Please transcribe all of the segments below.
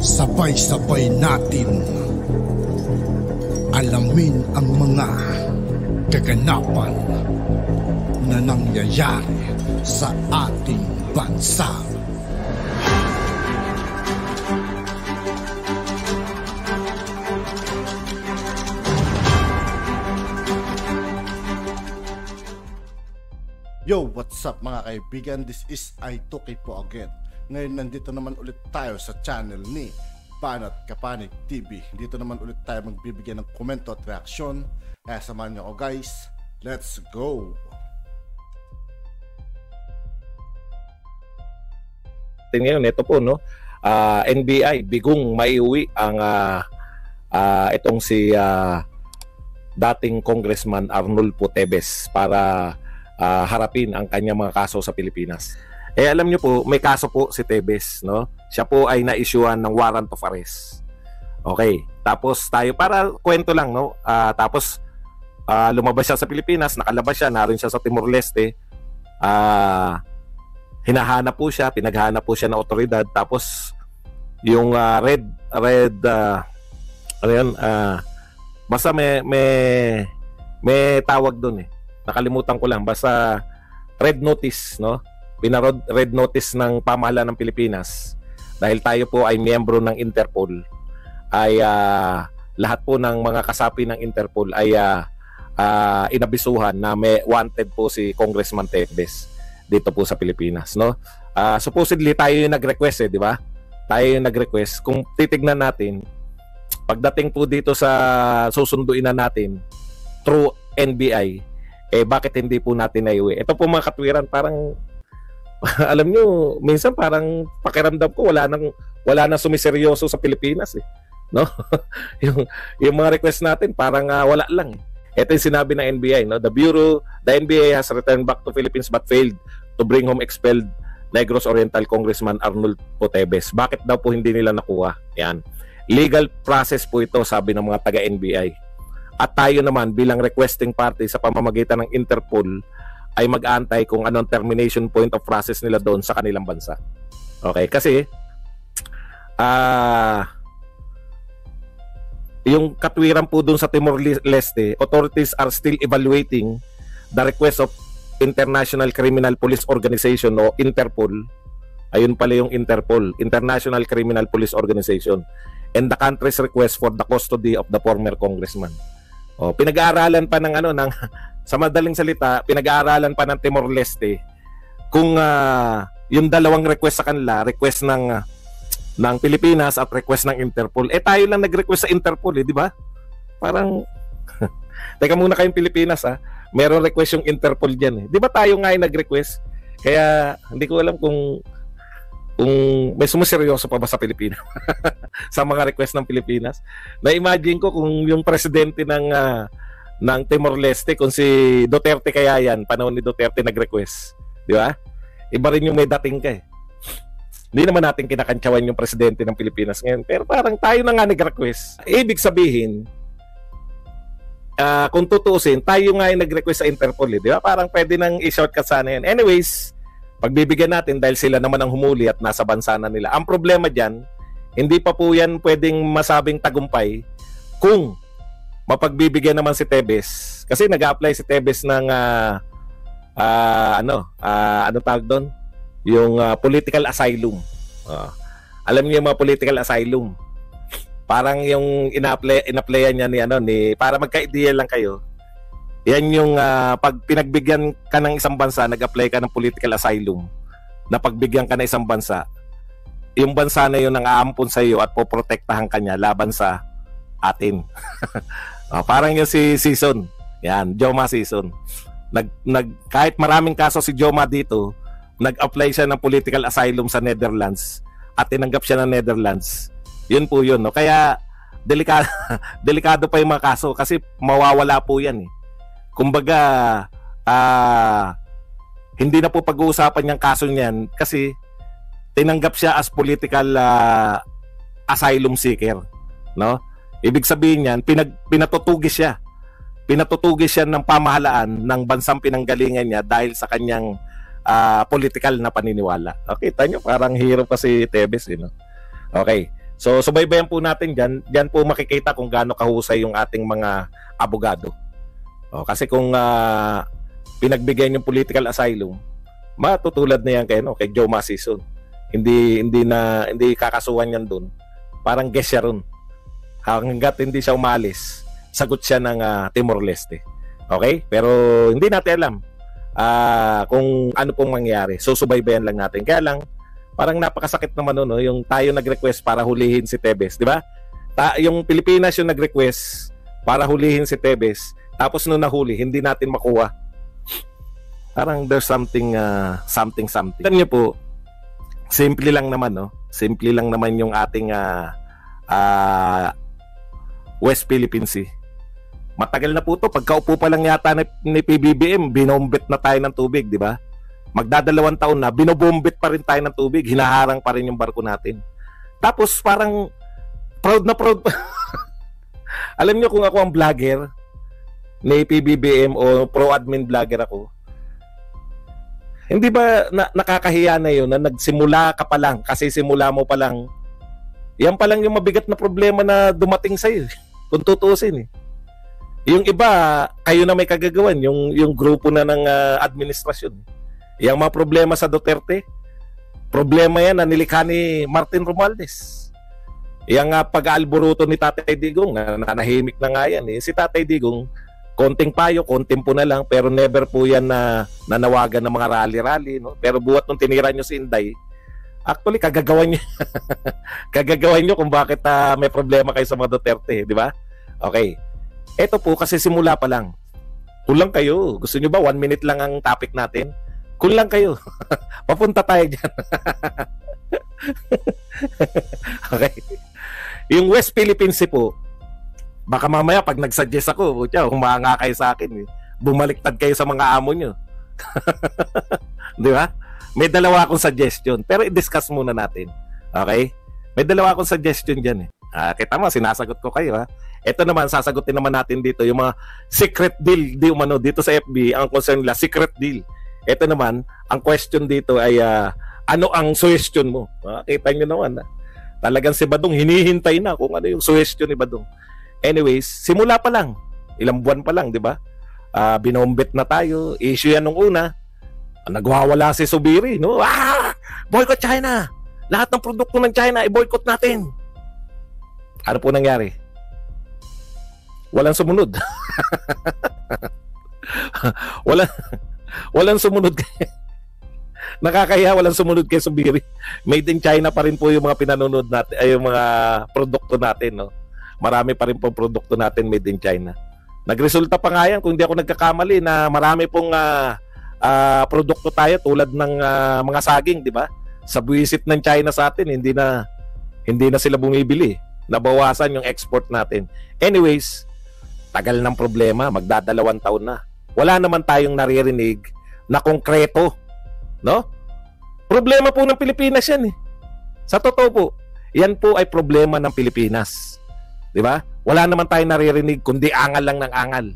Sabay-sabay natin alamin ang mga kaganapan na nangyayari sa ating bansa. Yo, what's up mga kaibigan? This is I2K po again. Ngayon nandito naman ulit tayo sa channel ni Banat Kapanik TV. Dito naman ulit tayo magbibigyan ng komento at reaksyon. Kaya samahan niyo ako guys. Let's go! Ngayon, ito po, no? NBI, bigong maiuwi ang itong si dating Congressman Arnulfo Teves para harapin ang kanyang mga kaso sa Pilipinas. Alam niyo po, may kaso po si Teves, no? Siya po ay na-issuean ng warrant of arrest. Okay, tapos tayo, para kwento lang, no? Tapos lumabas siya sa Pilipinas, nakalabas siya, naroon siya sa Timor-Leste. Hinahanap po siya, pinaghahanap po siya ng otoridad. Tapos yung basta may tawag doon eh. Nakalimutan ko lang, basta red notice, no? Red notice ng pamahalaan ng Pilipinas dahil tayo po ay miyembro ng Interpol, ay lahat po ng mga kasapi ng Interpol ay inabisuhan na may wanted po si Congressman Teves dito po sa Pilipinas, no? Supposedly tayo yung nag-request, di ba? Tayo yung nag-request. Kung titignan natin, pagdating po dito sa susunduin na natin through NBI, bakit hindi po natin naiuwi? Ito po mga katwiran, parang alam nyo, minsan parang pakiramdam ko wala nang sumiseryoso sa Pilipinas eh, no? yung mga request natin parang wala lang. Ito yung sinabi ng NBI, no? The NBI has returned back to Philippines but failed to bring home expelled Negros Oriental Congressman Arnulfo Teves. Bakit daw po hindi nila nakuha? Yan. Legal process po ito, sabi ng mga taga-NBI. At tayo naman bilang requesting party sa pamamagitan ng Interpol ay mag-aantay kung anong termination point of process nila doon sa kanilang bansa. Okay, kasi yung katwiran po doon sa Timor-Leste, authorities are still evaluating the request of International Criminal Police Organization o Interpol. Ayun pala yung Interpol, International Criminal Police Organization, and the country's request for the custody of the former congressman. Pinag-aaralan pa ng sa madaling salita, pinag-aaralan pa ng Timor-Leste kung yung dalawang request sa kanila, request ng Pilipinas at request ng Interpol. Tayo lang nag-request sa Interpol, di ba? Parang teka muna kayong Pilipinas, meron request yung Interpol diyan eh. Di ba tayo nga yung nag-request? Kaya hindi ko alam kung may sumuseryoso pa ba sa Pilipinas sa mga request ng Pilipinas. Na-imagine ko kung yung presidente ng Timor-Leste, kung si Duterte kaya yan, panahon ni Duterte nag-request, di ba? Iba rin yung may dating ka eh. Hindi naman natin kinakantsawan yung presidente ng Pilipinas ngayon, pero parang tayo na nga nag-request. Ibig sabihin, kung tutuusin, tayo nga yung nag-request sa Interpol, di ba? Parang pwede nang i-shortcut sana yan. Anyways, pagbibigyan natin dahil sila naman ang humuli at nasa bansa na nila. Ang problema dyan, hindi pa po yan pwedeng masabing tagumpay kung mapagbibigyan naman si Teves. Kasi nag-a-apply si Teves ng ano tawag doon? Yung political asylum. Alam niyo yung mga political asylum? Parang yung ina-applyan niya ni para magka-idea lang kayo. Yan yung pag pinagbigyan ka ng isang bansa, nag-apply ka ng political asylum, na pagbigyan ka ng isang bansa, yung bansa na yun ang aampon sa iyo at poprotektahan ka niya laban sa atin. Parang yung si Season. Yan, Joma Season. Kahit maraming kaso si Joma dito, nag-apply siya ng political asylum sa Netherlands at tinanggap siya ng Netherlands. Yun po yun, no? Kaya delikado pa yung mga kaso kasi mawawala po yan eh. Kumbaga, hindi na po pag-uusapan yung kaso niyan kasi tinanggap siya as political asylum seeker, no? Ibig sabihin niyan, pinatutugis siya. Pinatutugis siya ng pamahalaan ng bansang pinanggalingan niya dahil sa kanyang political na paniniwala. Okay, tanyo parang hero pa si Teves, no? Okay. So subaybayan po natin dyan. Dyan po makikita kung gaano kahusay yung ating mga abogado. Kasi kung pinagbigyan yung political asylum, matutulad na yan kay Joe Masison. Hindi kakasuhan yan doon. Parang guess siya ron. Hanggat hindi siya umalis, sagot siya ng Timor-Leste. Okay? Pero hindi natin alam kung ano pong mangyari. So subaybayan lang natin. Kaya lang, parang napakasakit naman no, yung tayo nag-request para hulihin si Tebes, di ba? Yung Pilipinas yung nag-request para hulihin si Tebes, tapos nung nahuli, hindi natin makuha. Parang there's something. Tignan niyo po, simple lang naman, no? Simple lang naman yung ating West Philippine Sea. Matagal na po to. Pagkaupo pa lang yata ni PBBM, binombit na tayo ng tubig, di ba? Magdadalawang taon na, binobombit pa rin tayo ng tubig, hinaharang pa rin yung barko natin. Tapos parang proud na proud. Alam niyo kung ako ang vlogger ni PBBM o pro-admin vlogger ako, hindi ba nakakahiya na yun na nagsimula ka pa lang, kasi simula mo pa lang, yan pa lang yung mabigat na problema na dumating sa'yo, kung tutuusin eh. Yung iba, kayo na may kagagawan, yung grupo na ng administrasyon. Yung mga problema sa Duterte, problema yan na nilikha ni Martin Romualdez. Yung pag-aalboruto ni Tatay Digong, nanahimik na nga yan eh. Si Tatay Digong, konting payo, konting po na lang, pero never po yan na nanawagan ng mga rally-rally. No? Pero buhat nung tinira nyo si Inday, actually, kagagawan nyo. Kagagawan nyo kung bakit may problema kayo sa mga Duterte. Di ba? Okay. Ito po, kasi simula pa lang. Kulang kayo. Gusto nyo ba 1 minute lang ang topic natin? Kulang kayo. Papunta tayo dyan. Okay. Yung West Philippine Sea po, baka mamaya pag nag-suggest ako, humanga kayo sa akin. Bumaliktad kayo sa mga amo nyo. Di ba? May dalawa akong suggestion. Pero i-discuss muna natin. Okay? May dalawa akong suggestion dyan eh. Kita mo, sinasagot ko kayo ha. Ito naman, sasagutin naman natin dito yung mga secret deal. Dito sa FB, ang concern nila, secret deal. Ito naman, ang question dito ay ano ang suggestion mo? Kita nyo naman. Talagang si Badong hinihintay na kung ano yung suggestion ni Badong. Anyways, simula pa lang. Ilang buwan pa lang, di ba? Binombit na tayo. Issue yan nung una. Nagwawala si Subiri. No? Boycott China! Lahat ng produkto ng China, i-boycott natin. Ano po nangyari? Walang sumunod. Walang sumunod. Nakakahiya, walang sumunod kay Subiri. Made in China pa rin po yung mga pinanonood natin, ay yung mga produkto natin, no? Marami pa rin po produkto natin made in China. Nagresulta pa nga yan, kung hindi ako nagkakamali, na marami pong produkto tayo tulad ng mga saging, di ba? Sa buwisit ng China sa atin, hindi na sila bumibili. Nabawasan yung export natin. Anyways, tagal ng problema, magdadalawang taon na. Wala naman tayong naririnig na konkreto, no? Problema po ng Pilipinas yan eh. Sa totoo po, yan po ay problema ng Pilipinas. Di ba? Wala naman tayong naririnig kundi angal lang ng angal.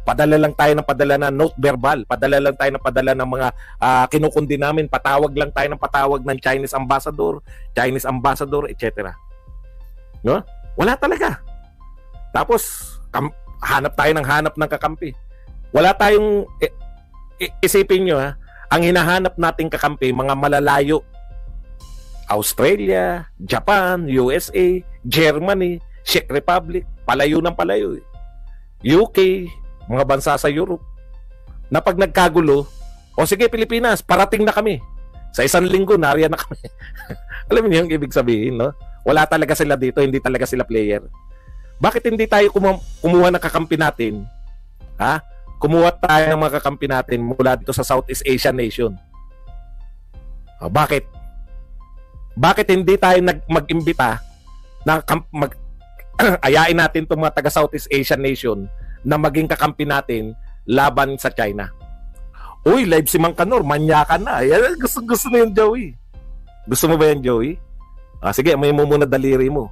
Padala lang tayo ng padala na note verbal, padala lang tayo ng padala ng mga kinukundi namin, patawag lang tayo ng patawag ng Chinese ambassador, etc. No? Wala talaga. Tapos hanap tayo ng kakampi. Wala tayong isipin nyo ang hinahanap nating kakampi, mga malalayo. Australia, Japan, USA, Germany, Czech Republic, palayo ng palayo. UK, mga bansa sa Europe. Na pag nagkagulo, o sige Pilipinas, parating na kami. Sa 1 linggo, nariyan na kami. Alam niyo yung ibig sabihin, no? Wala talaga sila dito, hindi talaga sila player. Bakit hindi tayo kumuha ng kakampi natin? Ha? Kumuha tayo ng mga kakampi natin mula dito sa Southeast Asian nation. Bakit? Bakit hindi tayo mag-imbita na ayain natin itong mga taga Southeast Asian nation na maging kakampi natin laban sa China? Uy, live si Mang Kanor, manyakan na. Gusto mo yun, Joey? Gusto mo ba yan, Joey? Sige, may mo muna daliri mo.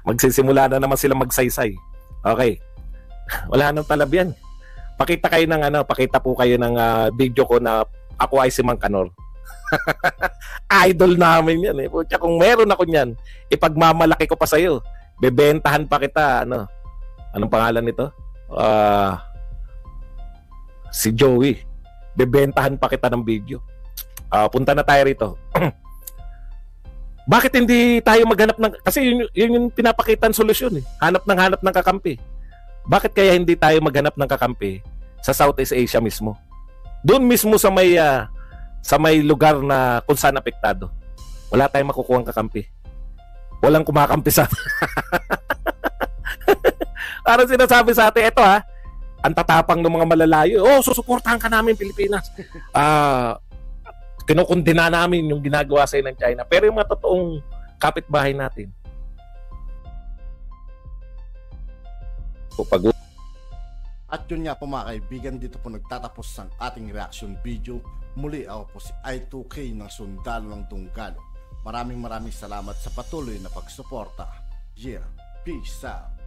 Magsisimula na naman sila magsaysay. Okay. Wala nang talab yan. Pakita po kayo ng video ko na ako ay si Mang Kanor. Idol namin yan eh. Pucha, kung meron ako niyan, ipagmamalaki ko pa sa'yo. Bebentahan pa kita, ano? Anong pangalan nito? Si Joey. Bebentahan pa kita ng video. Punta na tayo rito. Bakit hindi tayo maghanap ng... Kasi yun yung pinapakitang solusyon eh. Hanap ng kakampi. Bakit kaya hindi tayo maghanap ng kakampi sa Southeast Asia mismo? Doon mismo sa may lugar na kung saan apektado. Wala tayong makukuha ng kakampi. Walang kumakampi sa parang sinasabi sa atin, eto ang tatapang ng mga malalayo. Susuportahan ka namin Pilipinas. Kinukundina namin yung ginagawa sa ng China. Pero yung mga totoong kapitbahay natin. At yun nga po mga kaibigan, dito po nagtatapos ang ating reaction video. Muli ako po si I2K ng Sundalo ng Dunggalo. Maraming salamat sa patuloy na pagsuporta. Yeah, peace out.